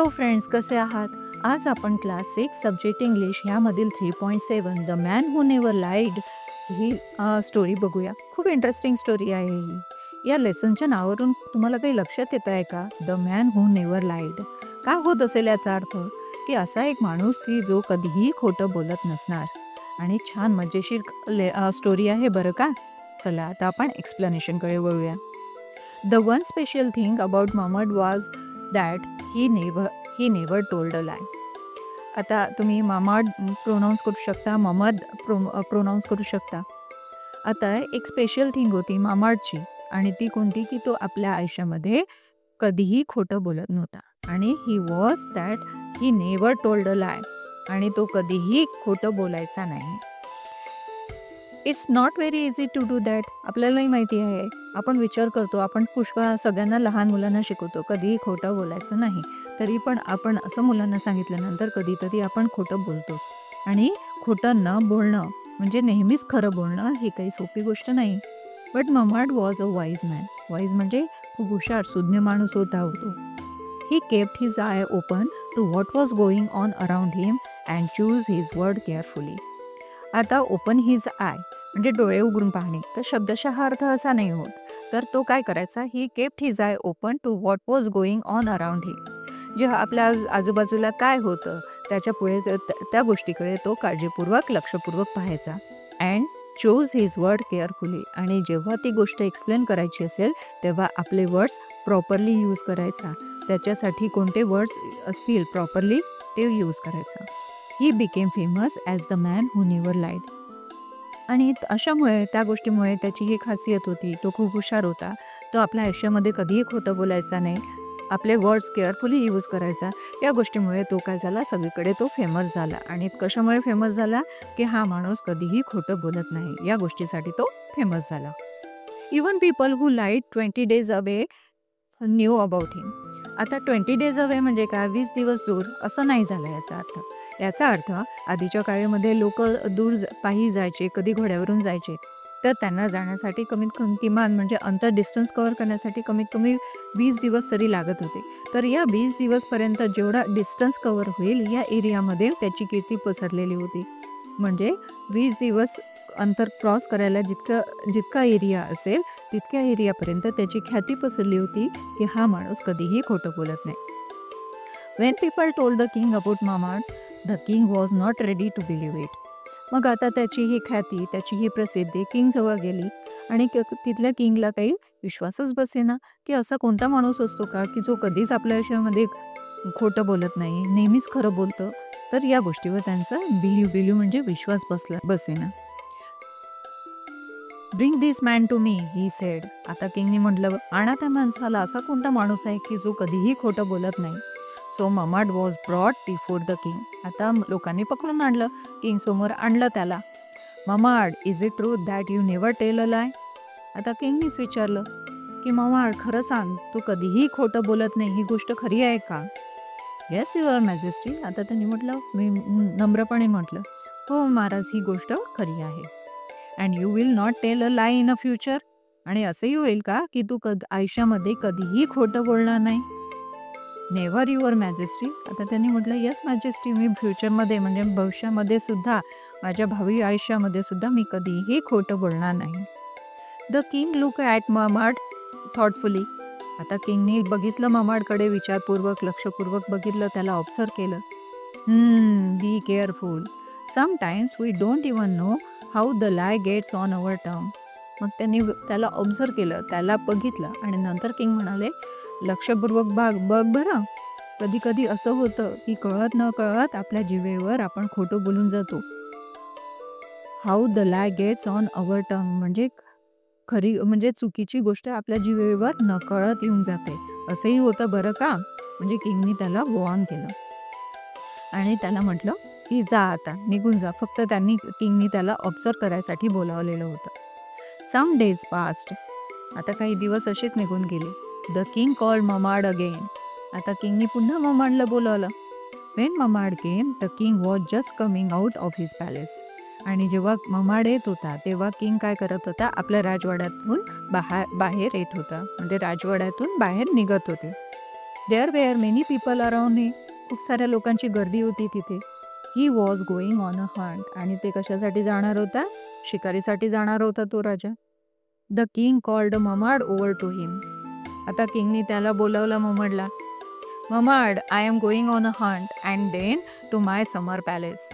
Hello friends, कसे आहात? आज आपण क्लास 6 सब्जेक्ट इंग्लिश ह्यामधील 3.7 the man who never lied he story बघूया. खूप इंटरेस्टिंग स्टोरी आहे ही. या लेसनच्या नावावरून तुम्हाला काही लक्षात येत आहे का? The man who never lied. काय होत असेल याचा अर्थ? की असा एक माणूस की जो कधीही खोटं बोलत नसणार. आणि छान मजेशीर स्टोरी आहे बरं का? चला आता आपण एक्सप्लेनेशनकडे वळूया. The one special thing about Mohammed was that he never told a lie. आता तुम्ही मोहम्मद प्रोनाऊन्स करू शकता, मोहम्मद प्रोनाऊन्स करू शकता. आता एक स्पेशल थिंग होती मोहम्मदची, आणि ती कोणती? की तो आपल्या आयुष्यामध्ये कधीही खोटं बोलत नव्हता. आणि he was that he never told a lie. आणि तो कधीही खोटं बोलायचा नाही. It's not very easy to do that. आपल्यालाही माहिती आहे, आपण विचार करतो, आपण पुष्कळ सगळ्यांना लहान मुलांना शिकवतो कधीही खोटं बोलायचं नाही. तरी पण आपण असं मुलांना सांगितल्यानंतर कधीतरी आपण खोटं बोलतोच. आणि खोटं न बोलणं म्हणजे नेहमीच खरं बोलणं ही काही सोपी गोष्ट नाही. But Mohammad was a wise man. Wise म्हणजे खूप हुशार, सुज्ञ माणूस होता तो. He kept his eye open to what was going on around him and choose his word carefully. आता ओपन हिज आय म्हणजे डोळे उघडून पाहणे. तर शब्दशः अर्थ असा नाही होत. तर तो काय करायचा? He kept his eye open to what was going on around him. जे आपल्या आजूबाजूला काय होतं त्याच्या पुढे त्या गोष्टीकडे तो काळजीपूर्वक लक्षपूर्वक पाहायचा. And choose his word carefully. आणि जेव्हा ती गोष्ट एक्सप्लेन करायची असेल तेव्हा आपले वर्ड्स प्रॉपरली यूज करायचा. त्याच्यासाठी कोणते वर्ड्स असतील प्रॉपरली ते यूज करायचा. He became famous as the man who never lied. आणि अशामुळे त्या गोष्टीमुळे त्याची ही खासियत होती. तो खूप हुशार होता. तो आपल्या आयुष्यामध्ये कधीही खोटं बोलायचा नाही. आपले वर्ड्स केअरफुली यूज करायचा. या गोष्टीमुळे तो काय झाला, सगळीकडे तो फेमस झाला. आणि कशामुळे फेमस झाला? की हा माणूस कधीही खोटं बोलत नाही, या गोष्टीसाठी तो फेमस झाला. Even people who lied 20 days away knew about him. आता 20 days अवे म्हणजे काय? 20 दिवस दूर असं नाही झालं याचा अर्थ. याचा अर्थ आधीच्या काळामध्ये लोक दूर पायी जायचे, कधी घोड्यावरून जायचे. तर त्यांना जाण्यासाठी किमान म्हणजे अंतर डिस्टन्स कव्हर करण्यासाठी कमीत कमी 20 दिवस तरी लागत होते. तर या 20 दिवसपर्यंत जेवढा डिस्टन्स कव्हर होईल या एरियामध्ये त्याची कीर्ती पसरलेली होती. म्हणजे 20 दिवस अंतर क्रॉस करायला जितका एरिया असेल तितक्या एरियापर्यंत त्याची ख्याती पसरली होती की हा माणूस कधीही खोटं बोलत नाही. When people told the king about Mohammad, the king was not ready to believe it. मग आता त्याची ही ख्याती, त्याची ही प्रसिद्धी किंगजवळ गेली. आणि तिथल्या किंगला काही विश्वासच बसेना की असा कोणता माणूस असतो का की जो कधीच आपल्या आयुष्यामध्ये खोटं बोलत नाही, नेहमीच खरं बोलतं. तर या गोष्टीवर त्यांचा बिलीव म्हणजे विश्वास बसेना. Bring this man to me, he said. आता किंगनी म्हटलं, आणा त्या माणसाला. असा कोणता माणूस आहे की जो कधीही खोटं बोलत नाही. So Mohammed was brought before the king. आता लोकांनी पकडून आणलं, किंग समोर आणलं त्याला. Mohammed, is it true that you never tell a lie? आता किंगनीच विचारलं की मोहम्मद, खरं सांग, तू कधीही खोटं बोलत नाही, ही गोष्ट खरी आहे का? Yes your majesty. आता त्यांनी म्हटलं, मी नम्रपणे म्हटलं, हो महाराज, ही गोष्ट खरी आहे. And you will not tail a lie in a future. आणि असंही होईल का की तू आयुष्यामध्ये कधीही खोटं बोलणार नाही? Never your majesty. आता त्यांनी म्हटलं, येस मॅजेस्टी, मी फ्युचरमध्ये म्हणजे भविष्यामध्ये सुद्धा, माझ्या भावी आयुष्यामध्ये सुद्धा मी कधीही खोटं बोलणार नाही. The king look at Mohammed thoughtfully. आता किंगनी बघितलं मोहम्मदकडे, विचारपूर्वक लक्षपूर्वक बघितलं, त्याला ऑब्झर्व केलं. Be careful. Sometimes we don't even know how the lie gets on our tongue. मग त्यांनी त्याला ऑब्झर्व केलं, त्याला बघितलं. आणि नंतर किंग म्हणाले, लक्षपूर्वक बघ बरं, कधी कधी असं होतं की कळत न कळत आपल्या जिभेवर आपण खोटं बोलून जातो. How the lie gets on our tongue म्हणजे खरी म्हणजे चुकीची गोष्ट आपल्या जिभेवर नकळत येऊन जाते. असंही होतं बरं का? म्हणजे किंगनी त्याला वॉर्न केलं. आणि त्याला म्हटलं की जा, आता निघून जा. फक्त किंगनी त्याला ऑब्झर्व करायसाठी बोलावलेलं होतं. Some days past. आता काही दिवस असेच निघून गेले. The king called Mohammed again. आता किंगनी पुन्हा मोहम्मदला बोलावलं. When Mohammed came, the king was just coming out of his palace. आणि जेव्हा मोहम्मद येत होता तेव्हा किंग काय करत होता? आपल्या राजवाड्यातून बाहेर येत होता. म्हणजे राजवाड्यातून बाहेर निघत होते. There were many people around him. खूप साऱ्या लोकांची गर्दी होती तिथे. He was going on a hunt. आणि ते कशासाठी जाणार होता? शिकारीसाठी जाणार होता तो राजा. The king called Mamad over to him. आता किंगनी त्याला बोलावलं ममाडला. Mamad, I am going on a hunt and then to my summer palace.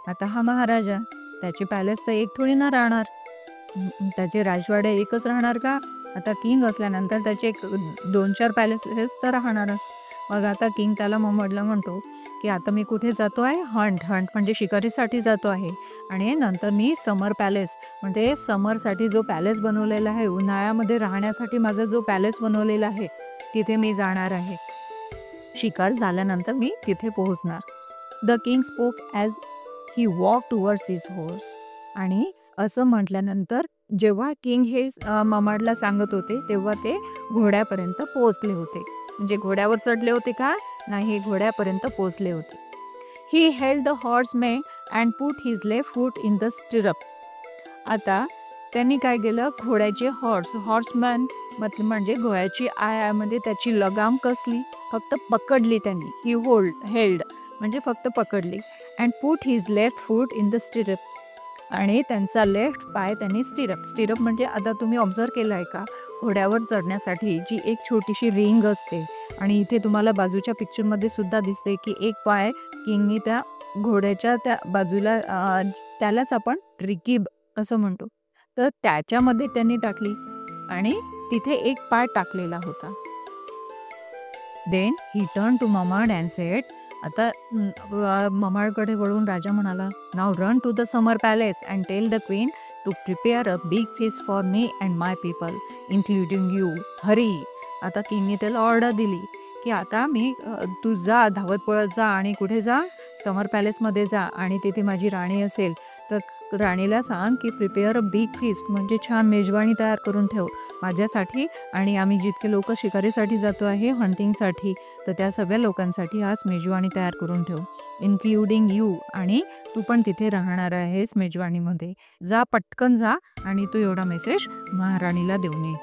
आता हा महाराजा, त्याची पॅलेस तर एक थोडी ना राहणार, त्याचे राजवाडे एकच राहणार का? आता किंग असल्यानंतर त्याचे 2-4 पॅलेसेस तर राहणारच. मग आता किंग त्याला ममाडला म्हणतो की आता मी कुठे जातो आहे? हंट म्हणजे शिकारीसाठी जातो आहे. आणि नंतर मी समर पॅलेस म्हणजे समरसाठी जो पॅलेस बनवलेला आहे, उन्हाळ्यामध्ये राहण्यासाठी माझा जो पॅलेस बनवलेला आहे, तिथे मी जाणार आहे. शिकार झाल्यानंतर मी तिथे पोहोचणार. The king spoke as he walk towards his horse. आणि असं म्हटल्यानंतर जेव्हा किंग हे ममाडला सांगत होते तेव्हा ते घोड्यापर्यंत पोहोचले होते. म्हणजे घोड्यावर चढले होते का? नाही, घोड्यापर्यंत पोहोचले होते. He held the horseman and put his left foot in the stirrup. आता त्यांनी काय केलं? घोड्याचे हॉर्समॅन म्हणजे घोड्याची आयामध्ये त्याची लगाम कसली, फक्त पकडली त्यांनी. ही हेल्ड म्हणजे फक्त पकडली. And put his left foot in the stirrup. आणि त्यांचा लेफ्ट पाय त्यांनी स्टिरअप म्हणजे आता तुम्ही ऑब्झर्व केलं आहे का? घोड्यावर चढण्यासाठी जी एक छोटीशी रिंग असते आणि इथे तुम्हाला बाजूच्या पिक्चरमध्ये सुद्धा दिसते की एक पाय किंगनी त्या घोड्याच्या त्या बाजूला त्यालाच आपण रिकीब असं म्हणतो, तर त्याच्यामध्ये त्यांनी टाकली आणि तिथे एक पाय टाकलेला होता. Then he turn to Mamad and said. आता ममाडकडे वळून राजा म्हणाला, now run to the summer palace and tell the queen to prepare a big feast for me and my people including you. Hurry. आता किंगने त्याला ऑर्डर दिली की आता तू जा, धावत पळत जा आणि कुठे जा? समर पॅलेसमध्ये जा. आणि तिथे माझी राणी असेल तर राणीला सांग की प्रिपेअर अ बिग फीस्ट म्हणजे छान मेजवानी तयार करून ठेव माझ्यासाठी आणि आम्ही जितके लोक शिकारीसाठी जातो आहे हंटिंगसाठी, तर त्या सगळ्या लोकांसाठी आज मेजवानी तयार करून ठेव, इन्क्लुडिंग यू. आणि तू पण तिथे राहणार आहेस मेजवानीमध्ये. जा, पटकन जा आणि तू एवढा मेसेज महाराणीला देऊन ये.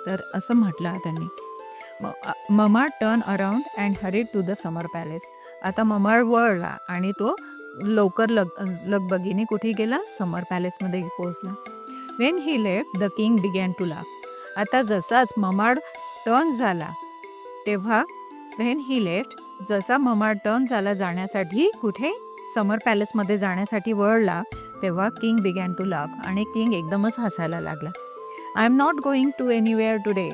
तर असं म्हटलं त्यांनी. Mamad turn around and hurried to the summer palace. आता ममाड वळला आणि तो लवकर लगबगीने कुठे गेला? समर पॅलेसमध्ये पोहोचला. When he left the king began to laugh. आता जसाच ममाड टर्न झाला तेव्हा जसा ममाड टर्न झाला जाण्यासाठी कुठे? समर पॅलेसमध्ये जाण्यासाठी वळला तेव्हा किंग बिगॅन टू लाफ. आणि किंग एकदमच हसायला लागला. I am not going to anywhere today.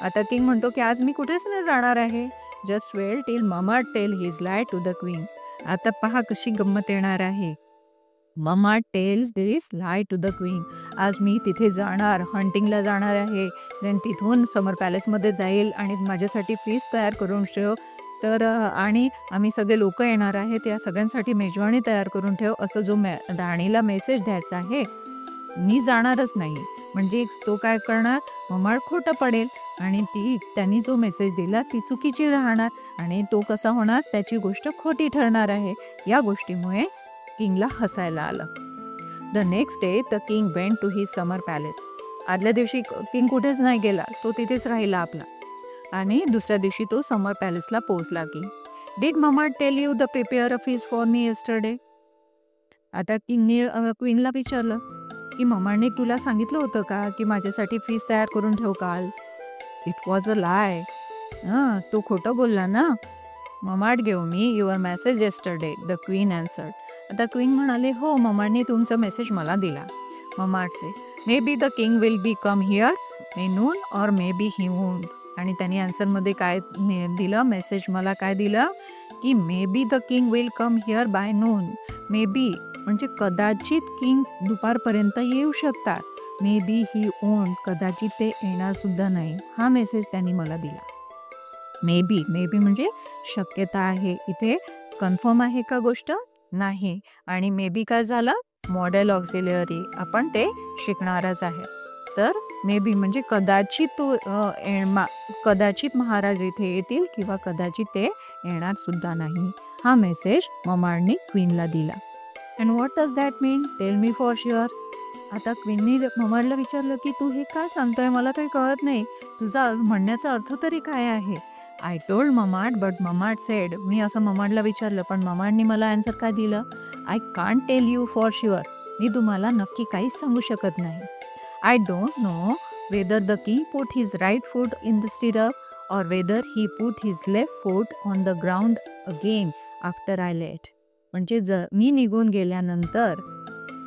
आता किंग म्हणतो की आज मी कुठेच नाही जाणार आहे. Just wait till Mamad tell his lie to the queen. आता पहा कशी गंमत येणार आहे. Mamad tells this lie to the queen. आज मी तिथे जाणार, हंटिंगला जाणार आहे. देन तिथून समर पॅलेसमध्ये जाईल आणि माझ्यासाठी फीस्ट तयार करून ठेव. तर आणि आम्ही सगळे लोक येणार आहेत, या सगळ्यांसाठी मेजवानी तयार करून ठेव, असं जो राणीला मेसेज द्यायचा आहे. मी जाणारच नाही. म्हणजे तो काय करणार? ममाड खोटं पडेल आणि त्यांनी जो मेसेज दिला ती चुकीची राहणार आणि तो कसा होणार? त्याची गोष्ट खोटी ठरणार आहे. या गोष्टीमुळे किंगला हसायला आलं. The next day the king went to his summer palace. आदल्या दिवशी किंग कुठेच नाही गेला, तो तिथेच राहिला आपला. आणि दुसऱ्या दिवशी तो समर पॅलेसला पोहोचला. की did Mamad tell you the prepare a feast for me yesterday. आता किंगने क्वीनला विचारलं की ममाडने तुला सांगितलं होतं का की माझ्यासाठी फीस्ट तयार करून ठेव काल? It was a lie. तो खोटं बोलला ना. Mamad gave me your message yesterday, the queen answered. आता क्वीन म्हणाले, हो, ममाडने तुमचा मेसेज मला दिला. Mamad say may be the king will be come here may noon और मे बी ही वोंट. आणि त्यांनी आन्सरमध्ये काय दिलं? मेसेज मला काय दिलं की मे be the king will come here by noon. May be म्हणजे कदाचित किंग दुपारपर्यंत येऊ शकतात. मे बी ही वोंट, कदाचित ते येणार सुद्धा नाही. हा मेसेज त्यांनी मला दिला. मे बी म्हणजे शक्यता आहे. इथे कन्फर्म आहे का गोष्ट? नाही. आणि मे बी काय झालं? मॉडेल ऑक्झिलरी, आपण ते शिकणारच आहे. तर मे बी म्हणजे कदाचित महाराज इथे येतील किंवा कदाचित ते येणार सुद्धा नाही. हा मेसेज ममाडने क्वीनला दिला. And what does that mean? Tell me for sure. आता क्वीनने ममाडला विचारलं की तू हे काय सांगतोय? मला काही कळत नाही. तुझा म्हणण्याचा अर्थ तरी काय आहे? I told Mamad but Mamad said, मी असं ममाडला विचारलं पण ममाडनी मला आन्सर काय दिलं, I can't tell you for sure, मी तुम्हाला नक्की काहीच सांगू शकत नाही. I don't know whether the king put his right foot in the stirrup और whether he put his left foot on the ground again after I left. म्हणजे मी निघून गेल्यानंतर,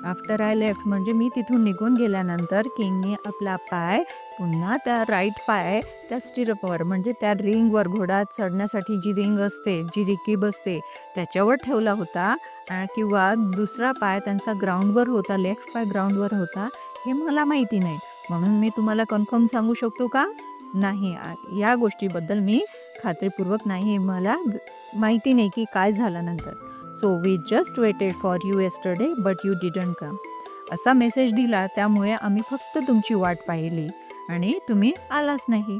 आफ्टर आय लेफ्ट म्हणजे मी तिथून निघून गेल्यानंतर किंगने आपला पाय पुन्हा त्या राईट पाय त्या स्टिरअपवर म्हणजे त्या रिंगवर, घोडा चढण्यासाठी जी रिंग असते, जी रिकीब असते त्याच्यावर ठेवला होता, किंवा दुसरा पाय त्यांचा ग्राउंडवर होता, लेफ्ट पाय ग्राउंडवर होता, हे मला माहिती नाही. म्हणून मी तुम्हाला कन्फर्म सांगू शकतो का? नाही. या गोष्टीबद्दल मी खात्रीपूर्वक नाही, मला माहिती नाही की काय झालं नंतर. So we just waited for you yesterday but you didn't come. असा मेसेज दिला, त्यामुळे आम्ही फक्त तुमची वाट पाहिली आणि तुम्ही आलाच नाही.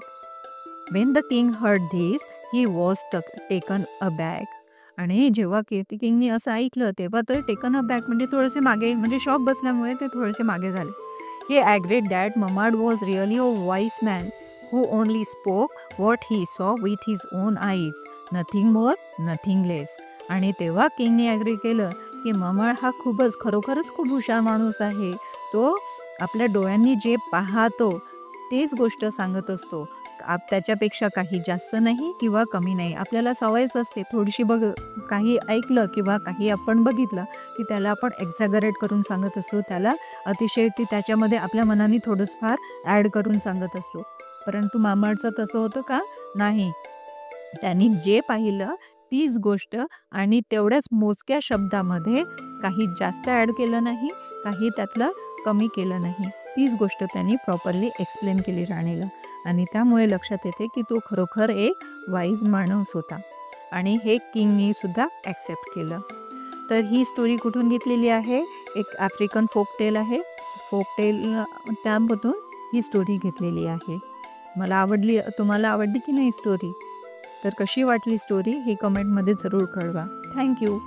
When the king heard this he was taken aback. आणि जेव्हा किंगनी असं ऐकलं तेव्हा तर टेकन अबॅक म्हणजे थोडेसे मागे, म्हणजे शॉक बसल्यामुळे ते थोडेसे मागे झाले. He agreed that Mamad was really a wise man who only spoke what he saw with his own eyes, nothing more, nothing less. आणि तेव्हा किंगने ॲग्री केलं की ममाड हा खरोखरच खूप हुशार माणूस आहे. तो आपल्या डोळ्यांनी जे पाहतो तेच गोष्ट सांगत असतो, त्याच्यापेक्षा काही जास्त नाही किंवा कमी नाही. आपल्याला सवयच असते थोडीशी काही ऐकलं किंवा काही आपण बघितलं की त्याला आपण एक्झॅगरेट करून सांगत असतो, त्याला अतिशयोक्ती त्याच्यामध्ये आपल्या मनाने थोडंफार ॲड करून सांगत असतो. परंतु मामाडचं तसं होतं का? नाही. त्यांनी जे पाहिलं तीच गोष्ट आणि तेवढ्याच मोजक्या शब्दामध्ये काही जास्त ॲड केलं नाही, काही त्यातलं कमी केलं नाही. तीच गोष्ट त्यांनी प्रॉपरली एक्सप्लेन केली राणीला आणि त्यामुळे लक्षात येते की तो खरोखर एक वाईज माणूस होता आणि हे किंगनी सुद्धा ॲक्सेप्ट केलं. तर ही स्टोरी कुठून घेतलेली आहे? एक आफ्रिकन फोकटेल आहे. फोकटेल त्यामधून ही स्टोरी घेतलेली आहे. मला आवडली. तुम्हाला आवडली की नाही स्टोरी? तर कशी वाटली स्टोरी हे कमेंटमध्ये जरूर कळवा. थँक्यू.